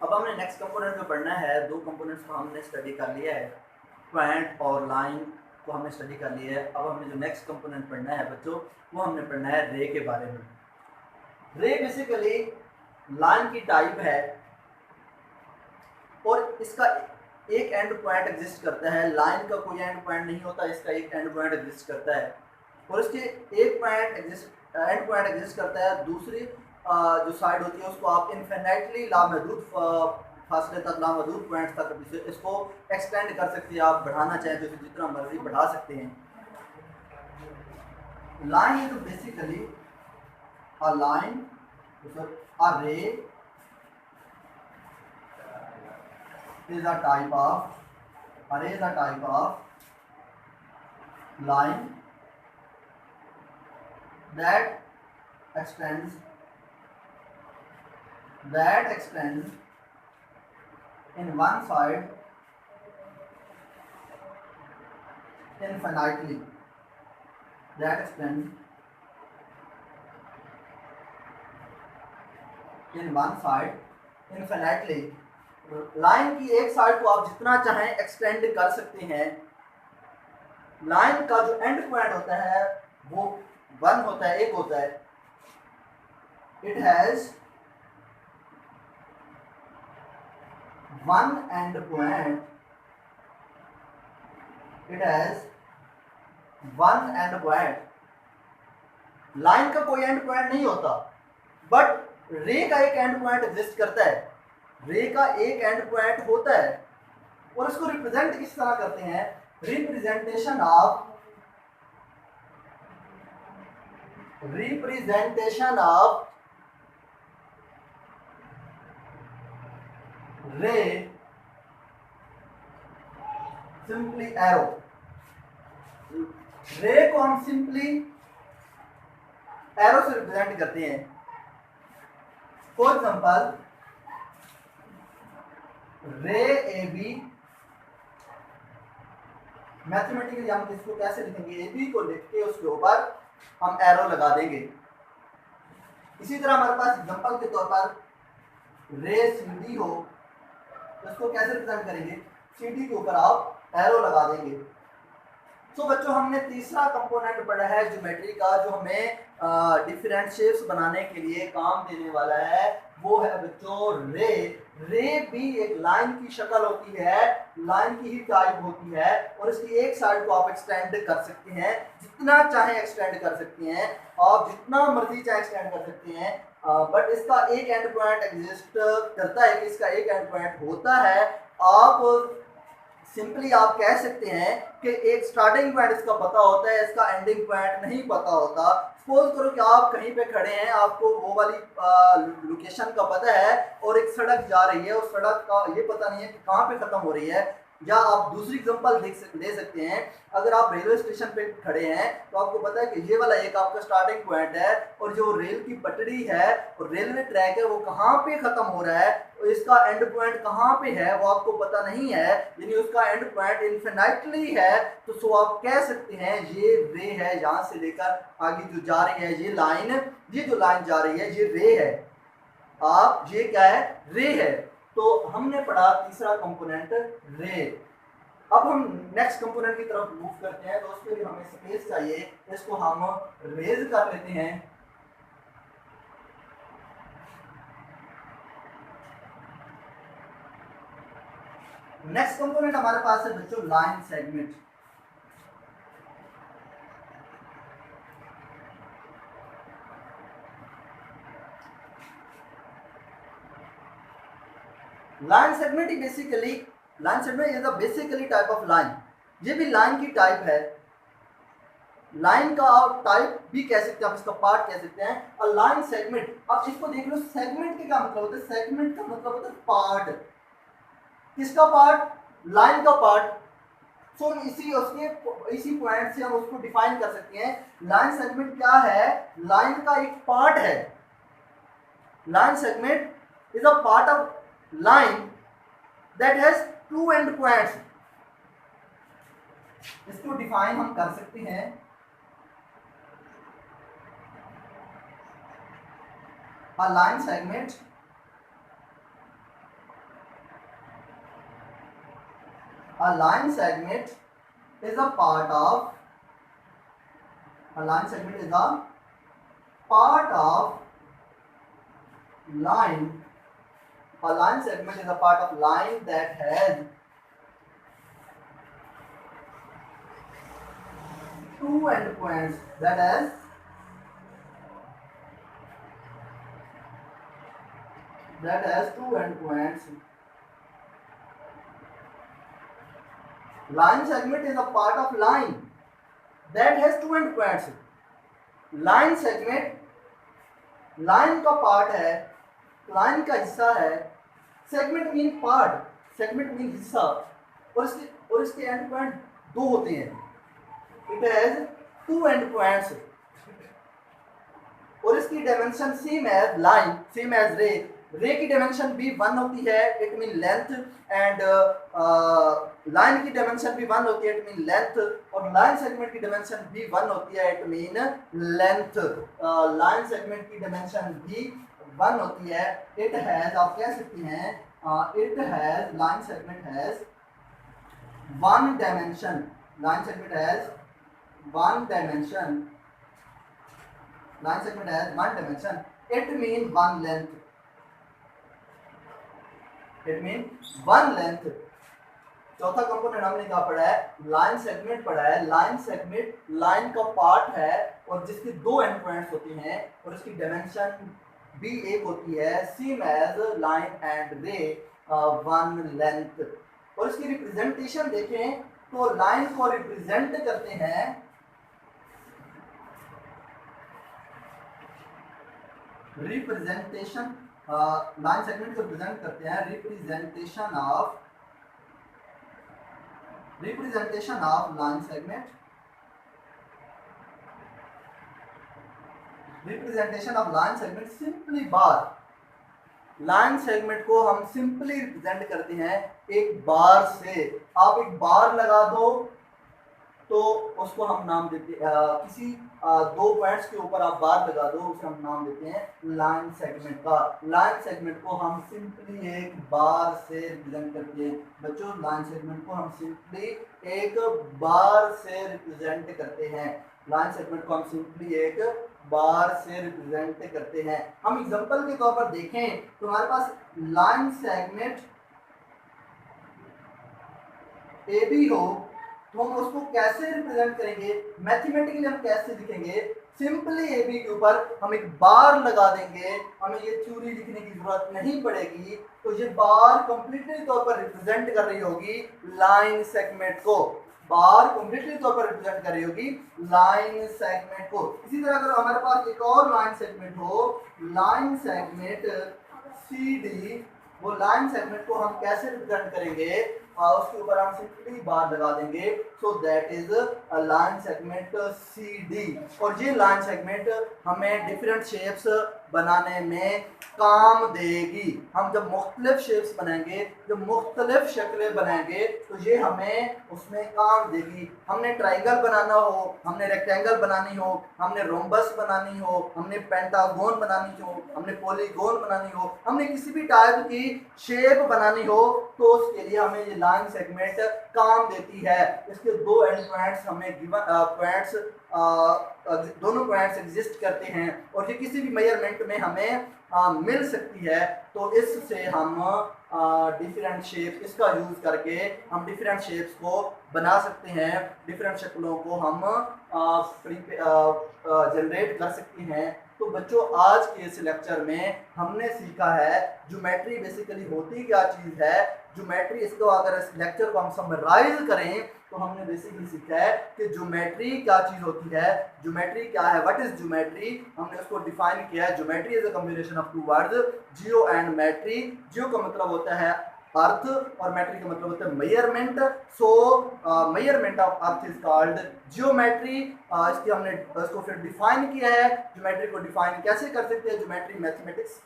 अब हमने next component जो पढ़ना है, दो कंपोनेंट्स को हमने स्टडी कर लिया है, पॉइंट और लाइन को हमने स्टडी कर लिया है। अब हमने जो नेक्स्ट कंपोनेंट पढ़ना है बच्चों, वो हमने पढ़ना है रे के बारे में। रे बेसिकली लाइन की टाइप है और इसका एक एंड पॉइंट एग्जिस्ट करता है। लाइन का कोई एंड पॉइंट नहीं होता, इसका एक एंड पॉइंट एग्जिस्ट करता है और इसके एक पॉइंट एंड पॉइंट एग्जिस्ट करता है। दूसरी जो साइड होती है उसको आप इनफिनिटली लामहदूद फासले तक, लामहदूद पॉइंट तक इसको एक्सटेंड कर सकते हैं। आप बढ़ाना चाहें तो इसे जितना मर्जी बढ़ा सकते हैं। Line is basically a line, a ray is a type of array is a type of line that extends in one side infinitely, that extends in one side infinitely। Line की एक साइड को आप जितना चाहें extend कर सकते हैं। Line का जो एंड पॉइंट होता है वो वन होता है, एक होता है। It has one and point, it has one and point. Line का कोई एंड पॉइंट नहीं होता, बट रे का एक एंड पॉइंट एग्जिस्ट करता है। रे का एक एंड पॉइंट होता है और इसको रिप्रेजेंट किस तरह करते हैं? रिप्रेजेंटेशन ऑफ रे सिंपली एरो। रे को हम सिंपली एरो से रिप्रेजेंट करते हैं। फॉर एग्जांपल रे ए बी, मैथमेटिकली हम इसको कैसे लिखेंगे? ए बी को लिख के उसके ऊपर हम एरो लगा देंगे। इसी तरह हमारे पास एग्जांपल के तौर पर रे सी डी हो तो इसको कैसे रिप्रेजेंट करेंगे? सी डी के ऊपर आप एरो लगा देंगे। तो बच्चों हमने तीसरा कंपोनेंट पढ़ा है ज्योमेट्री का, जो हमें डिफरेंट शेप्स बनाने के लिए काम देने वाला है। वो है बच्चों रे। रे भी एक लाइन की शक्ल होती है, लाइन की ही टाइप होती है और इसकी एक साइड को आप एक्सटेंड कर सकते हैं, जितना चाहे एक्सटेंड कर सकते हैं, आप जितना मर्जी चाहे एक्सटेंड कर सकते हैं। बट इसका एक एंड पॉइंट एग्जिस्ट करता है कि इसका एक एंड पॉइंट होता है। आप सिंपली आप कह सकते हैं कि एक स्टार्टिंग पॉइंट इसका पता होता है, इसका एंडिंग पॉइंट नहीं पता होता। सपोज करो कि आप कहीं पे खड़े हैं, आपको वो वाली लोकेशन का पता है और एक सड़क जा रही है, उस सड़क का ये पता नहीं है कि कहाँ पे खत्म हो रही है। या आप दूसरी एग्जांपल ले सकते हैं, अगर आप रेलवे स्टेशन पे खड़े हैं तो आपको पता है कि ये वाला एक आपका स्टार्टिंग पॉइंट है और जो रेल की पटड़ी है और रेलवे ट्रैक है वो कहाँ पे खत्म हो रहा है और इसका एंड पॉइंट कहाँ पे है वो आपको पता नहीं है, यानी उसका एंड पॉइंट इन्फिनिटली है। तो सो आप कह सकते हैं ये रे है, यहाँ से लेकर आगे जो जा रही है ये लाइन, ये जो लाइन जा रही है ये रे है। आप ये क्या है? रे है। तो हमने पढ़ा तीसरा कंपोनेंट रे। अब हम नेक्स्ट कंपोनेंट की तरफ मूव करते हैं, तो उसके लिए हमें स्पेस चाहिए, इसको हम रेज कर लेते हैं। नेक्स्ट कंपोनेंट हमारे पास है बच्चों line segment. Line segment he basically, line segment is a basically type of line. ये भी लाइन की टाइप है। लाइन का आप टाइप भी कह सकते हैं, आप इसका पार्ट कह सकते हैं। और लाइन सेगमेंट, अब इसको देख लो, सेगमेंट के क्या मतलब होता है? सेगमेंट का मतलब होता है पार्ट। किसका पार्ट? लाइन का पार्ट। सो इसी पॉइंट से हम उसको डिफाइन कर सकते हैं। लाइन सेगमेंट क्या है? लाइन का एक पार्ट है। Line segment is a part of line that has two end points। इसको डिफाइन हम कर सकते हैं a line segment A line segment is a part of a line segment is a part of line. A line segment is a part of line that has two endpoints. That has two endpoints. Line segment is a part of line that has two endpoints. Line segment line का part है, line का हिस्सा है. Segment mean part, segment mean हिस्सा, और इसके end point दो होते हैं. It has two end points और इसकी dimension same as line, same as ray. Ray की डायमेंशन भी 1 होती है, it mean length, and line की डायमेंशन भी 1 होती है, इट मीन लेंथ, और लाइन सेगमेंट की डायमेंशन भी 1 होती है, it mean length. Line segment की डायमेंशन भी 1 होती है. इट हैज, आप कह सकते हैं, it has, line segment has 1 dimension. Line segment has 1 dimension. Line segment has 1 dimension. It mean 1 length. It mean 1 length. चौथा कंपोनेंट हमने क्या पढ़ा है? लाइन सेगमेंट पढ़ा है. लाइन सेगमेंट लाइन का पार्ट है और जिसकी दो एंड पॉइंट्स होती हैं और इसकी डायमेंशन भी एक होती है, सेम एज लाइन एंड रे, 1 लेंथ. और इसकी रिप्रेजेंटेशन देखें तो लाइन को रिप्रेजेंट करते हैं रिप्रेजेंटेशन, लाइन सेगमेंट को रिप्रेजेंट करते हैं representation of line segment. Representation of line segment simply bar. Line segment को हम सिंपली रिप्रेजेंट करते हैं एक बार से. आप एक बार लगा दो तो उसको हम नाम देते किसी दो पॉइंट्स के ऊपर आप बार लगा दो, उसे हम नाम देते हैं लाइन सेगमेंट का. लाइन सेगमेंट को हम सिंपली एक बार से रिप्रेजेंट करते हैं. बच्चों, लाइन सेगमेंट को हम सिंपली एक बार से रिप्रेजेंट करते हैं. लाइन सेगमेंट को हम सिंपली एक बार से रिप्रेजेंट करते हैं. हम एग्जांपल के तौर पर देखें तो हमारे पास लाइन सेगमेंट ए बी हो तो हम उसको कैसे रिप्रेजेंट करेंगे, मैथमेटिकली हम कैसे लिखेंगे? सिंपली ए बी के ऊपर हम एक बार लगा देंगे, हमें ये थ्योरी लिखने की जरूरत नहीं पड़ेगी. तो ये बार कंप्लीटली तौर पर रिप्रेजेंट कर रही होगी लाइन सेगमेंट को. बार कंप्लीटली तौर पर रिप्रेजेंट कर रही होगी लाइन सेगमेंट को. इसी तरह अगर हमारे पास एक और लाइन सेगमेंट हो, लाइन सेगमेंट सी डी, वो लाइन सेगमेंट को हम कैसे रिप्रेजेंट करेंगे? उसके ऊपर हम सिंपली बार लगा देंगे. So that is a line segment c d. और ये लाइन सेगमेंट हमें डिफरेंट शेप्स बनाने में काम देगी. हम जब मुख्तलिफ शेप्स बनाएंगे, जब मुख्तलिफ शक्लें बनाएंगे तो ये हमें उसमें काम देगी. हमने ट्राइंगल बनाना हो, हमने रेक्टेंगल बनानी हो, हमने रोम्बस बनानी हो, हमने पेंटागोन बनानी हो, हमने पॉलीगोन बनानी हो, हमने किसी भी टाइप की शेप बनानी हो, तो उसके लिए हमें ये लाइन सेगमेंट काम देती है. इसके दो एंड पॉइंट्स हमें गिवन पॉइंट्स, दोनों पॉइंट्स एग्जिस्ट करते हैं और ये किसी भी मेजरमेंट में हमें मिल सकती है. तो इससे हम डिफरेंट शेप, इसका यूज करके हम डिफरेंट शेप्स को बना सकते हैं, डिफरेंट शक्लों को हम जनरेट कर सकते हैं. तो बच्चों, आज के इस लेक्चर में हमने सीखा है ज्योमेट्री बेसिकली होती क्या चीज़ है. ज्योमेट्री, इसको अगर इस लेक्चर को हम समराइज करें तो हमने बेसिकली सीखा है कि ज्योमेट्री क्या चीज़ होती है, ज्योमेट्री क्या है, व्हाट इज ज्योमेट्री. हमने उसको डिफाइन किया है. Geometry is a combination of two words, geo and metry. Geo का मतलब होता है अर्थ और मैट्री का मतलब होता है measurement. So measurement of earth is called geometry. इसकी हमने इसको फिर डिफाइन किया है. ज्योमेट्री को डिफाइन कैसे कर सकते हैं? ज्योमेट्री मैथमेटिक्स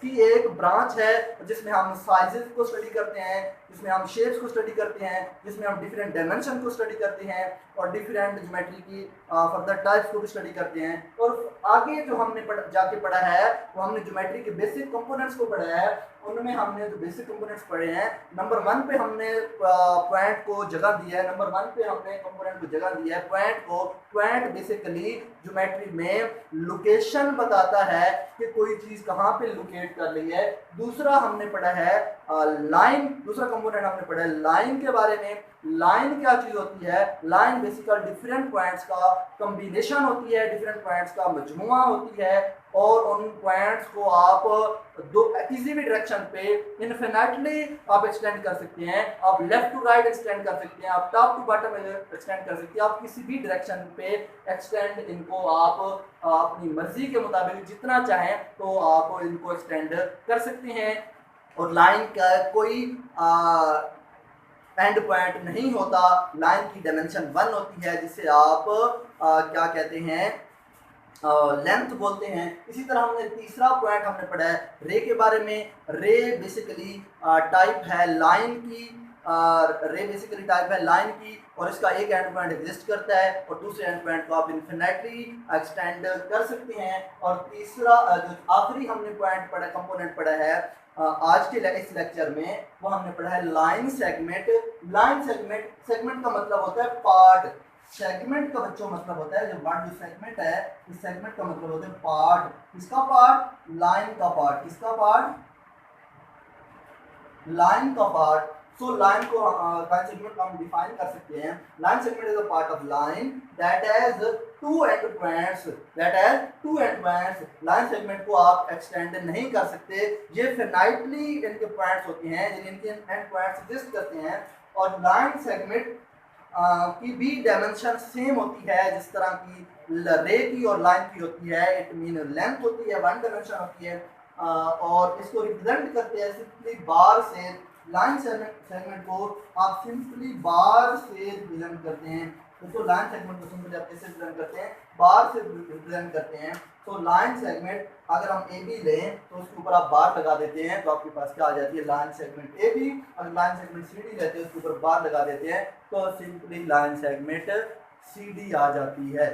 की एक ब्रांच है जिसमें हम साइजेस को स्टडी करते हैं, जिसमें हम शेप्स को स्टडी करते हैं, जिसमें हम डिफरेंट डायमेंशन को स्टडी करते हैं और डिफरेंट ज्योमेट्री की फर्दर टाइप्स को भी स्टडी करते हैं। और आगे जो हमने जाके पढ़ा है वो हमने ज्योमेट्री के बेसिक कंपोनेंट्स को पढ़ा है। उनमें हमने जो बेसिक कंपोनेंट्स पढ़े हैं, नंबर 1 पे हमने पॉइंट को जगह दिया है, नंबर 1 पे हमने कंपोनेंट को जगह दिया है पॉइंट को। पॉइंट बेसिकली ज्योमेट्री में लोकेशन बताता है कि कोई चीज कहाँ पे लोकेट कर रही है। दूसरा हमने पढ़ा है लाइन, दूसरा कंपोनेंट हमने पढ़ा है लाइन के बारे में। लाइन क्या चीज होती है? लाइन बेसिकल डिफरेंट पॉइंट्स का कॉम्बिनेशन होती है, डिफरेंट पॉइंट्स का मजमुआ होती है और उन पॉइंट्स को आप दो किसी भी डायरेक्शन पे इनफिनिटली आप एक्सटेंड कर सकते हैं। आप लेफ्ट टू राइट एक्सटेंड कर सकते हैं, आप टॉप टू बॉटम एक्सटेंड कर सकते हैं, आप किसी भी डायरेक्शन पे एक्सटेंड इनको आप अपनी मर्जी के मुताबिक जितना चाहें तो आप इनको एक्सटेंड कर सकते हैं। और लाइन का कोई एंड पॉइंट नहीं होता, लाइन की डायमेंशन 1 होती है जिसे आप क्या कहते हैं लेंथ बोलते हैं। इसी तरह हमने तीसरा पॉइंट हमने पढ़ा है रे के बारे में। रे बेसिकली टाइप है लाइन की, रे बेसिकली टाइप है लाइन की और इसका एक एंड पॉइंट एग्जिस्ट करता है और दूसरे एंड पॉइंट को आप इन्फिनिटली एक्सटेंड कर सकते हैं। और तीसरा जो आखिरी हमने पॉइंट पढ़ा, कंपोनेंट पढ़ा है आज के इस लेक्चर में, वो हमने पढ़ा है line segment. Line segment, segment का मतलब होता है पार्ट। सेगमेंट का बच्चों मतलब होता है जो सेगमेंट है, इस सेगमेंट का मतलब होता है पार्ट। किसका पार्ट? लाइन का पार्ट। किसका पार्ट? लाइन का पार्ट। सो लाइन को लाइन सेगमेंट हम डिफाइन कर सकते हैं। Line segment is a part of line that has two end points, that has two end points. Line segment को आप एक्सटेंड नहीं कर सकते, ये फिनाइटली इनके पॉइंट्स होते हैं, इनके एंड पॉइंट्स एग्जिस्ट करते हैं। और लाइन सेगमेंट की भी डायमेंशन सेम होती है जिस तरह की रे की और लाइन की होती है। इट मीन लेंथ होती है, 1 डायमेंशन होती है और इसको रिप्रेजेंट करते हैं सिंपली बार से। लाइन सेगमेंट को आप सिंपली बार से रिप्रेजेंट करते हैं। तो लाइन सेगमेंट को सिंपली आप कैसे रिप्रेजेंट करते हैं? बार से रिप्रेजेंट करते हैं। तो लाइन सेगमेंट अगर हम ए बी लें तो उसके ऊपर आप बार लगा देते हैं तो आपके पास क्या आ जाती है? Line segment a b. अगर लाइन सेगमेंट सी डी लेते हैं उसके ऊपर बार लगा देते हैं तो simply line segment c d आ जाती है।